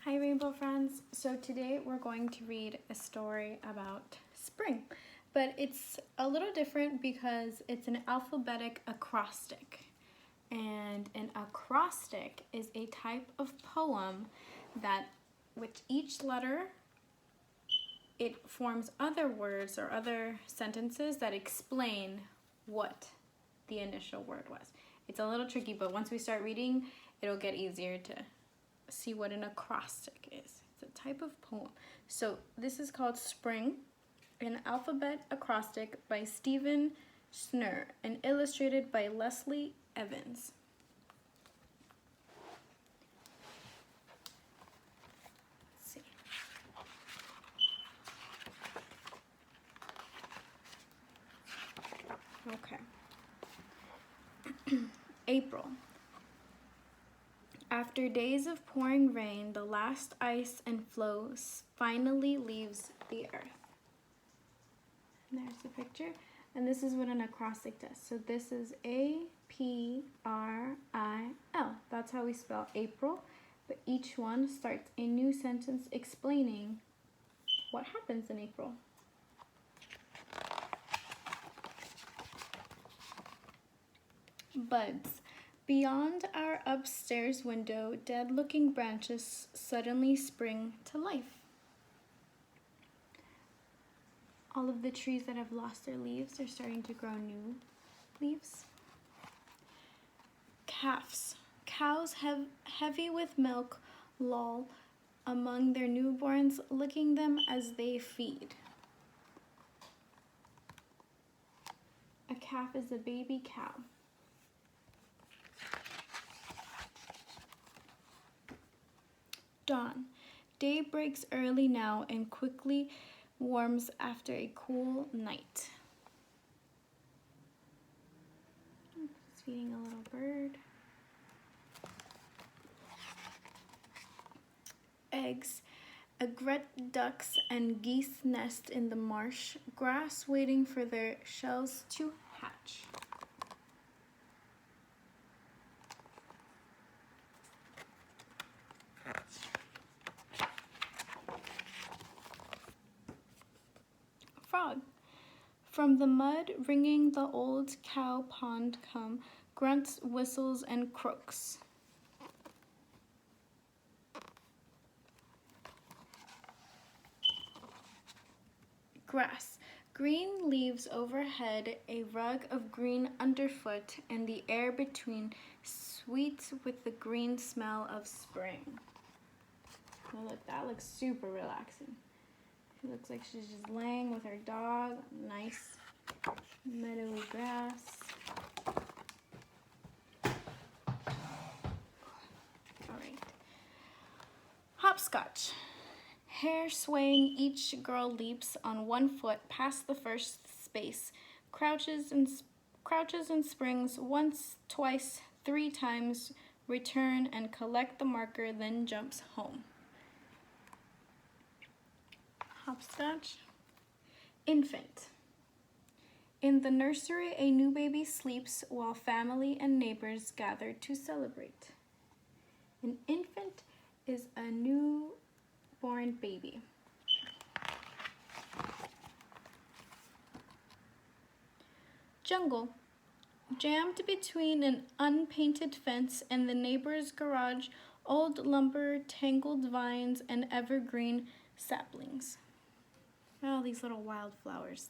Hi Rainbow Friends. So today we're going to read a story about spring, but it's a little different because it's an alphabetic acrostic. And an acrostic is a type of poem that with each letter it forms other words or other sentences that explain what the initial word was. It's a little tricky, but once we start reading, it'll get easier to see what an acrostic is. It's a type of poem. So this is called Spring, an alphabet acrostic by Stephen Schnurr and illustrated by Leslie Evans. Let's see. Okay. April. After days of pouring rain, the last ice and flows finally leaves the earth. And there's the picture. And this is what an acrostic does. So this is A-P-R-I-L. That's how we spell April. But each one starts a new sentence explaining what happens in April. Buds. Beyond our upstairs window, dead-looking branches suddenly spring to life. All of the trees that have lost their leaves are starting to grow new leaves. Calves. Cows heavy with milk loll among their newborns, licking them as they feed. A calf is a baby cow. Dawn. Day breaks early now and quickly warms after a cool night. Just feeding a little bird. Eggs. Egret ducks and geese nest in the marsh grass, waiting for their shells to hatch. Frog. From the mud ringing the old cow pond come grunts, whistles, and crooks. Grass. Green leaves overhead, a rug of green underfoot, and the air between sweet with the green smell of spring. Oh, look, that looks super relaxing. She looks like she's just laying with her dog. Nice meadowy grass. All right. Hopscotch. Hair swaying, each girl leaps on one foot past the first space, crouches and springs once, twice, 3 times, return and collect the marker, then jumps home. Hopscotch. Infant. In the nursery, a new baby sleeps while family and neighbors gather to celebrate. An infant is a newborn baby. Jungle. Jammed between an unpainted fence and the neighbor's garage, old lumber, tangled vines, and evergreen saplings. Oh, these little wildflowers.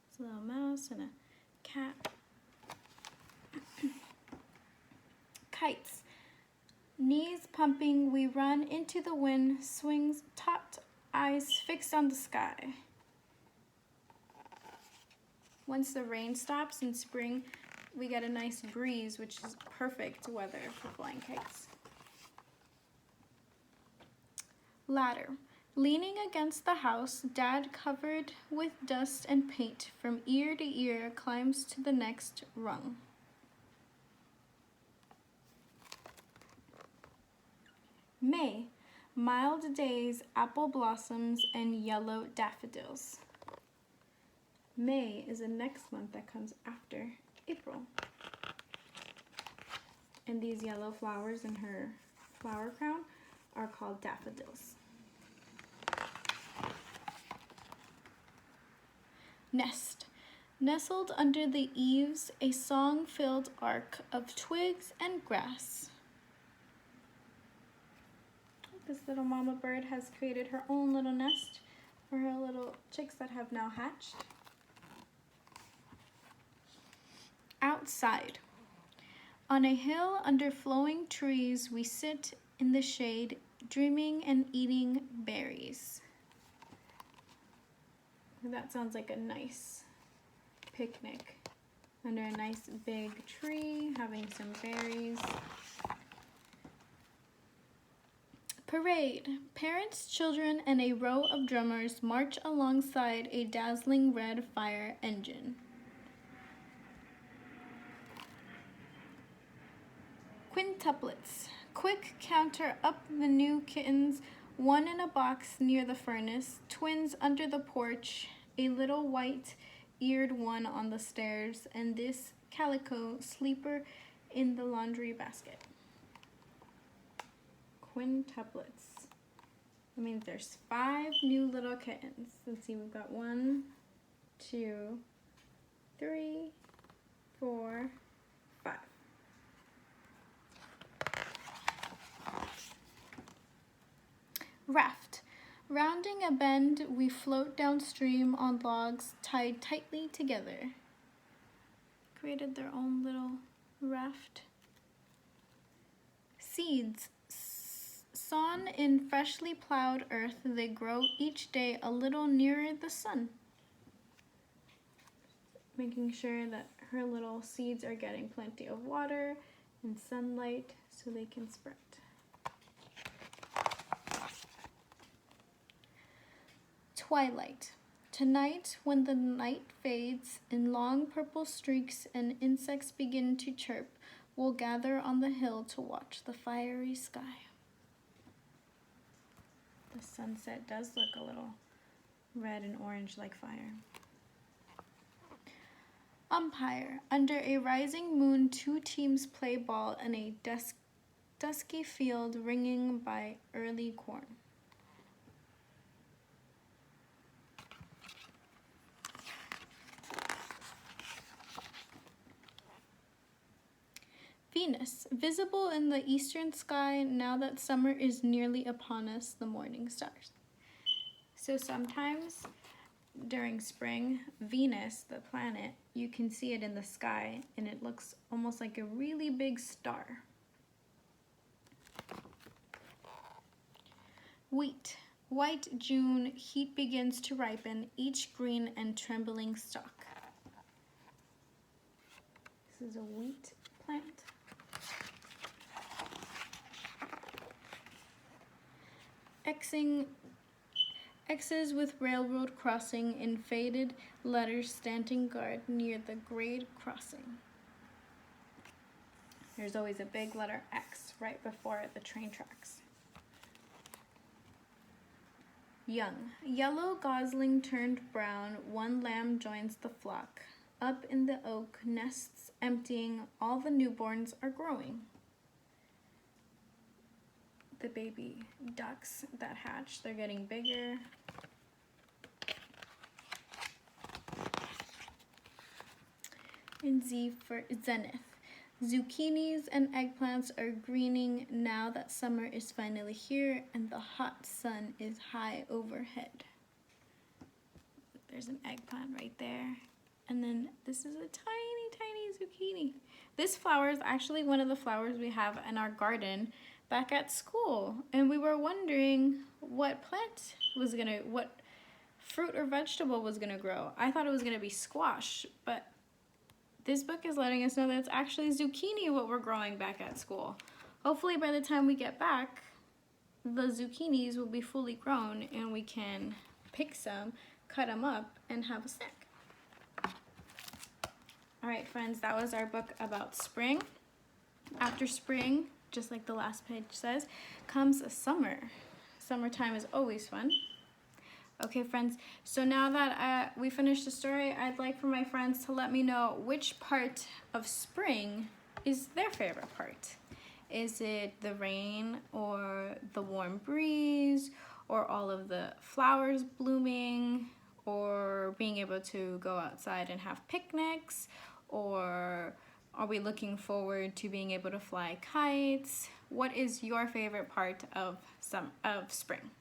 It's a little mouse and a cat. Kites. Knees pumping, we run into the wind, swings taut, eyes fixed on the sky. Once the rain stops in spring, we get a nice breeze, which is perfect weather for flying kites. Ladder. Leaning against the house, Dad, covered with dust and paint from ear to ear, climbs to the next rung. May. Mild days, apple blossoms, and yellow daffodils. May is the next month that comes after April. And these yellow flowers in her flower crown are called daffodils. Nest. Nestled under the eaves, a song-filled ark of twigs and grass. This little mama bird has created her own little nest for her little chicks that have now hatched. Outside. On a hill under flowing trees, we sit in the shade, dreaming and eating berries. That sounds like a nice picnic under a nice big tree, having some berries. Parade. Parents, children, and a row of drummers march alongside a dazzling red fire engine. Quintuplets. Quick counter up the new kittens, one in a box near the furnace, twins under the porch, a little white-eared one on the stairs, and this calico sleeper in the laundry basket. Quintuplets. That means there's 5 new little kittens. Let's see, we've got 1, 2, 3, 4, 5. Raft. Rounding a bend, we float downstream on logs tied tightly together. Created their own little raft. Seeds. Sown in freshly plowed earth, they grow each day a little nearer the sun. Making sure that her little seeds are getting plenty of water and sunlight so they can sprout. Twilight. Tonight, when the night fades in long purple streaks and insects begin to chirp, we'll gather on the hill to watch the fiery sky. The sunset does look a little red and orange like fire. Umpire. Under a rising moon, 2 teams play ball in a dusky field ringing by early corn. Venus, visible in the eastern sky now that summer is nearly upon us, the morning stars. So sometimes during spring, Venus, the planet, you can see it in the sky and it looks almost like a really big star. Wheat. White June, heat begins to ripen each green and trembling stalk. This is a wheat plant. X's with railroad crossing in faded letters standing guard near the grade crossing. There's always a big letter X right before the train tracks. Young. Yellow gosling turned brown, 1 lamb joins the flock. Up in the oak, nests emptying, all the newborns are growing. The baby ducks that hatch, they're getting bigger. And Z for zenith. Zucchinis and eggplants are greening now that summer is finally here and the hot sun is high overhead. There's an eggplant right there. And then this is a tiny, tiny zucchini. This flower is actually one of the flowers we have in our garden back at school. And we were wondering what fruit or vegetable was gonna grow. I thought it was gonna be squash, but this book is letting us know that it's actually zucchini what we're growing back at school. Hopefully by the time we get back, the zucchinis will be fully grown and we can pick some, cut them up, and have a snack. All right, friends, that was our book about spring. After spring, just like the last page says, comes summer. Summertime is always fun. Okay, friends, so now that we finished the story, I'd like for my friends to let me know which part of spring is their favorite part. Is it the rain or the warm breeze or all of the flowers blooming or being able to go outside and have picnics? Or are we looking forward to being able to fly kites? What is your favorite part of spring?